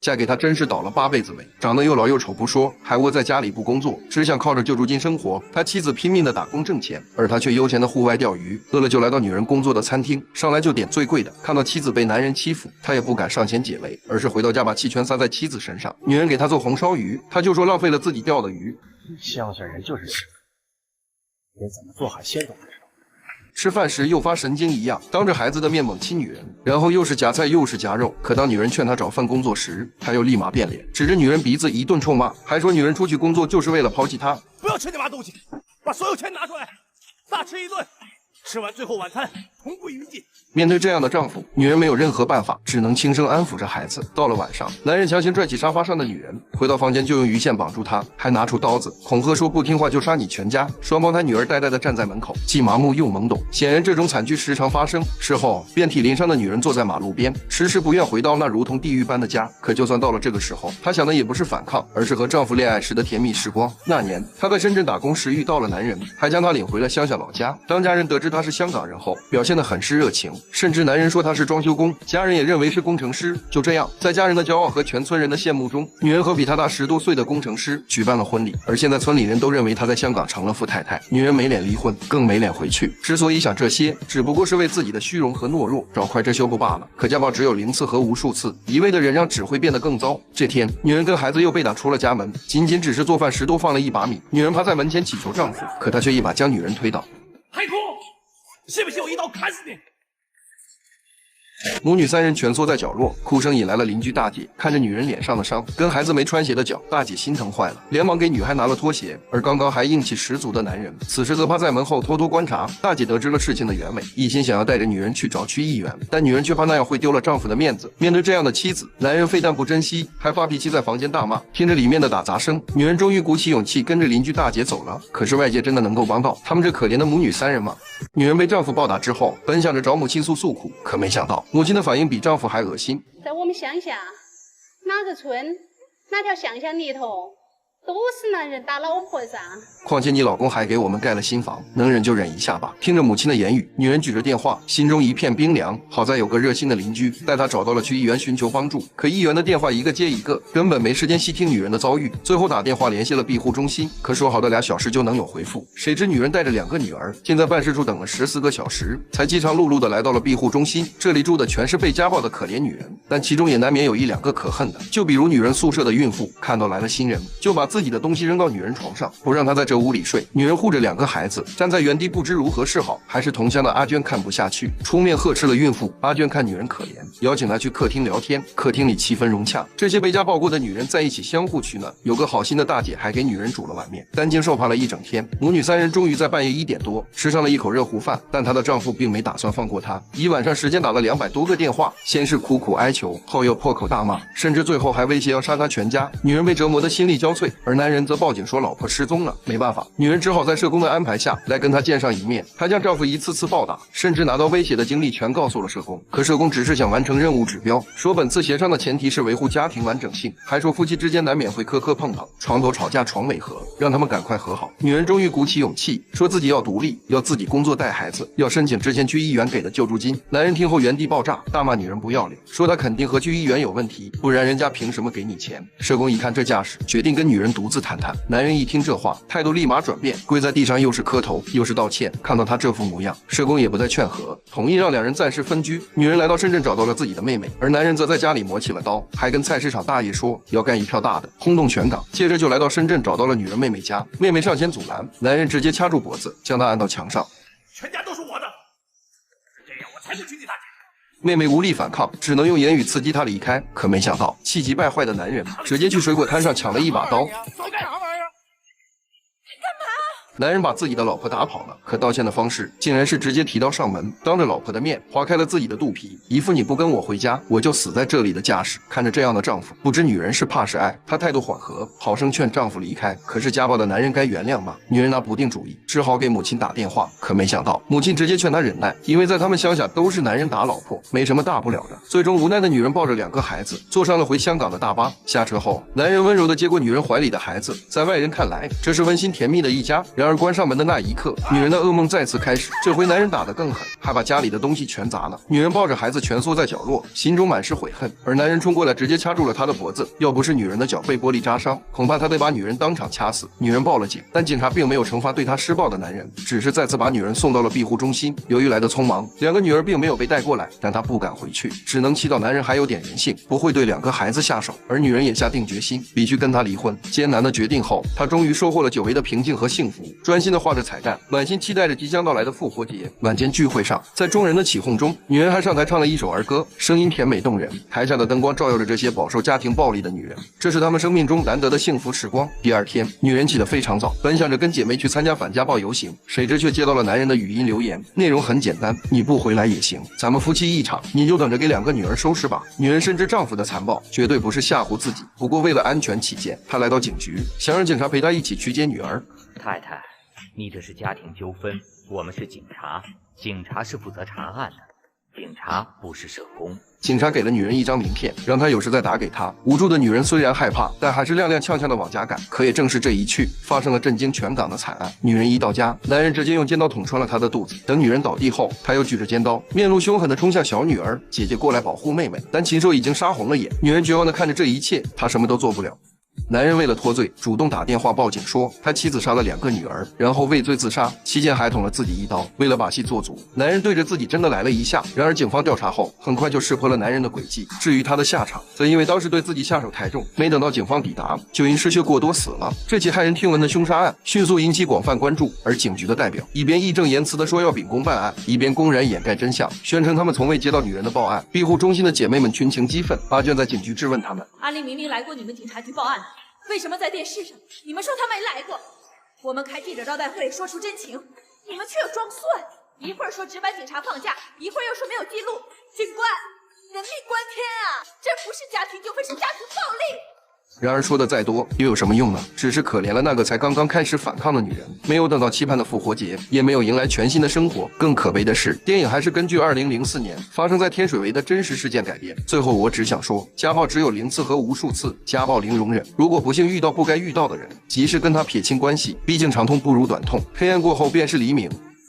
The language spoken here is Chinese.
嫁给他真是倒了8辈子霉，长得又老又丑不说，还窝在家里不工作，只想靠着救助金生活。他妻子拼命的打工挣钱，而他却悠闲的户外钓鱼。饿了就来到女人工作的餐厅，上来就点最贵的。看到妻子被男人欺负，他也不敢上前解围，而是回到家把气全撒在妻子身上。女人给他做红烧鱼，他就说浪费了自己钓的鱼。乡下人就是吃，连怎么做海鲜都不知道。吃饭时又发神经一样，当着孩子的面猛亲女人，然后又是夹菜又是夹肉。可当女人劝他找份工作时，他又立马变脸，指着女人鼻子一顿臭骂，还说女人出去工作就是为了抛弃他。不要吃你妈东西，把所有钱拿出来，大吃一顿，吃完最后晚餐同归于尽。面对这样的丈夫，女人没有任何办法，只能轻声安抚着孩子。到了晚上，男人强行拽起沙发上的女人，回到房间就用鱼线绑住她，还拿出刀子恐吓说不听话就杀你全家。双胞胎女儿呆呆地站在门口，既麻木又懵懂。显然这种惨剧时常发生。事后，遍体鳞伤的女人坐在马路边，迟迟不愿回到那如同地狱般的家。可就算到了这个时候，她想的也不是反抗，而是和丈夫恋爱时的甜蜜时光。那年，她在深圳打工时遇到了男人，还将她领回了乡下老家。当家人得知她是香港人后，表现得很是热情。甚至男人说他是装修工，家人也认为是工程师。就这样，在家人的骄傲和全村人的羡慕中，女人和比他大10多岁的工程师举办了婚礼。而现在村里人都认为她在香港成了富太太，女人没脸离婚，更没脸回去。之所以想这些，只不过是为自己的虚荣和懦弱找块遮羞布罢了。可家暴只有0次和无数次，一味的忍让只会变得更糟。这天，女人跟孩子又被打出了家门，仅仅只是做饭时多放了1把米。女人趴在门前祈求丈夫，可他却一把将女人推倒。还哭？信不信我一刀砍死你？母女3人蜷缩在角落，哭声引来了邻居大姐。看着女人脸上的伤，跟孩子没穿鞋的脚，大姐心疼坏了，连忙给女孩拿了拖鞋。而刚刚还硬气十足的男人，此时则趴在门后偷偷观察。大姐得知了事情的原委，一心想要带着女人去找区议员，但女人却怕那样会丢了丈夫的面子。面对这样的妻子，男人非但不珍惜，还发脾气在房间大骂。听着里面的打杂声，女人终于鼓起勇气跟着邻居大姐走了。可是外界真的能够帮到他们这可怜的母女3人吗？女人被丈夫暴打之后，本想着找母亲诉苦，可没想到母亲的反应比丈夫还恶心。在我们乡下，哪个村哪条巷巷里头都是男人打老婆噻。况且你老公还给我们盖了新房，能忍就忍一下吧。听着母亲的言语，女人举着电话，心中一片冰凉。好在有个热心的邻居带她找到了区议员寻求帮助，可议员的电话一个接一个，根本没时间细听女人的遭遇。最后打电话联系了庇护中心，可说好的2小时就能有回复，谁知女人带着2个女儿，竟在办事处等了14个小时，才饥肠辘辘的来到了庇护中心。这里住的全是被家暴的可怜女人，但其中也难免有1、2个可恨的。就比如女人宿舍的孕妇，看到来了新人，就把自己的东西扔到女人床上，不让她在这屋里睡。女人护着2个孩子，站在原地不知如何是好。还是同乡的阿娟看不下去，出面呵斥了孕妇。阿娟看女人可怜，邀请她去客厅聊天。客厅里气氛融洽，这些被家暴过的女人在一起相互取暖。有个好心的大姐还给女人煮了碗面，担惊受怕了一整天。母女3人终于在半夜1点多吃上了一口热糊饭，但她的丈夫并没打算放过她，一晚上时间打了200多个电话，先是苦苦哀求，后又破口大骂，甚至最后还威胁要杀她全家。女人被折磨得心力交瘁，而男人则报警说老婆失踪了。没办法，女人只好在社工的安排下来跟他见上一面。她将丈夫一次次暴打，甚至拿刀威胁的经历全告诉了社工。可社工只是想完成任务指标，说本次协商的前提是维护家庭完整性，还说夫妻之间难免会磕磕碰碰，床头吵架床尾和，让他们赶快和好。女人终于鼓起勇气，说自己要独立，要自己工作带孩子，要申请之前区议员给的救助金。男人听后原地爆炸，大骂女人不要脸，说他肯定和区议员有问题，不然人家凭什么给你钱。社工一看这架势，决定跟女人独自谈谈。男人一听这话，态度立马转变，跪在地上又是磕头又是道歉。看到他这副模样，社工也不再劝和，同意让2人暂时分居。女人来到深圳找到了自己的妹妹，而男人则在家里磨起了刀，还跟菜市场大爷说要干一票大的，轰动全港。接着就来到深圳找到了女人妹妹家，妹妹上前阻拦，男人直接掐住脖子，将她按到墙上。全家都是我的，这样我才是经济大姐。妹妹无力反抗，只能用言语刺激她离开。可没想到，气急败坏的男人直接去水果摊上抢了一把刀。男人把自己的老婆打跑了，可道歉的方式竟然是直接提刀上门，当着老婆的面划开了自己的肚皮，一副你不跟我回家我就死在这里的架势。看着这样的丈夫，不知女人是怕是爱，她态度缓和，好生劝丈夫离开。可是家暴的男人该原谅吗？女人拿不定主意，只好给母亲打电话。可没想到，母亲直接劝她忍耐，因为在他们乡下都是男人打老婆，没什么大不了的。最终无奈的女人抱着2个孩子坐上了回香港的大巴。下车后，男人温柔地接过女人怀里的孩子，在外人看来这是温馨甜蜜的一家。然而而关上门的那一刻，女人的噩梦再次开始。这回男人打得更狠，还把家里的东西全砸了。女人抱着孩子蜷缩在角落，心中满是悔恨。而男人冲过来，直接掐住了她的脖子。要不是女人的脚被玻璃扎伤，恐怕他得把女人当场掐死。女人报了警，但警察并没有惩罚对她施暴的男人，只是再次把女人送到了庇护中心。由于来得匆忙，两个女儿并没有被带过来，但她不敢回去，只能祈祷男人还有点人性，不会对两个孩子下手。而女人也下定决心，必须跟他离婚。艰难的决定后，她终于收获了久违的平静和幸福，专心的画着彩蛋，满心期待着即将到来的复活节。晚间聚会上，在众人的起哄中，女人还上台唱了一首儿歌，声音甜美动人。台下的灯光照耀着这些饱受家庭暴力的女人，这是她们生命中难得的幸福时光。第二天，女人起得非常早，本想着跟姐妹去参加反家暴游行，谁知却接到了男人的语音留言，内容很简单：你不回来也行，咱们夫妻一场，你就等着给两个女儿收拾吧。女人深知丈夫的残暴，绝对不是吓唬自己，不过为了安全起见，她来到警局，想让警察陪她一起去接女儿。太太，你这是家庭纠纷，我们是警察，警察是负责查案的，警察不是社工。警察给了女人一张名片，让她有事再打给他。无助的女人虽然害怕，但还是踉踉跄跄的往家赶。可也正是这一去，发生了震惊全港的惨案。女人一到家，男人直接用尖刀捅穿了她的肚子。等女人倒地后，他又举着尖刀，面露凶狠的冲向小女儿：“姐姐过来保护妹妹。”但禽兽已经杀红了眼。女人绝望的看着这一切，她什么都做不了。男人为了脱罪，主动打电话报警说他妻子杀了2个女儿，然后畏罪自杀，期间还捅了自己一刀。为了把戏做足，男人对着自己真的来了一下。然而警方调查后，很快就识破了男人的诡计。至于他的下场，则因为当时对自己下手太重，没等到警方抵达，就因失血过多死了。这起骇人听闻的凶杀案迅速引起广泛关注，而警局的代表一边义正言辞地说要秉公办案，一边公然掩盖真相，宣称他们从未接到女人的报案。庇护中心的姐妹们群情激愤，阿娟在警局质问他们：阿丽明明来过你们警察局报案，为什么在电视上你们说他没来过？我们开记者招待会说出真情，你们却又装蒜，一会儿说值班警察放假，一会儿又说没有记录。警官，人命关天啊！这不是家庭纠纷，是家庭暴力。然而说的再多又有什么用呢？只是可怜了那个才刚刚开始反抗的女人，没有等到期盼的复活节，也没有迎来全新的生活。更可悲的是，电影还是根据2004年发生在天水围的真实事件改编。最后我只想说，家暴只有0次和无数次，家暴零容忍。如果不幸遇到不该遇到的人，及时跟他撇清关系，毕竟长痛不如短痛，黑暗过后便是黎明。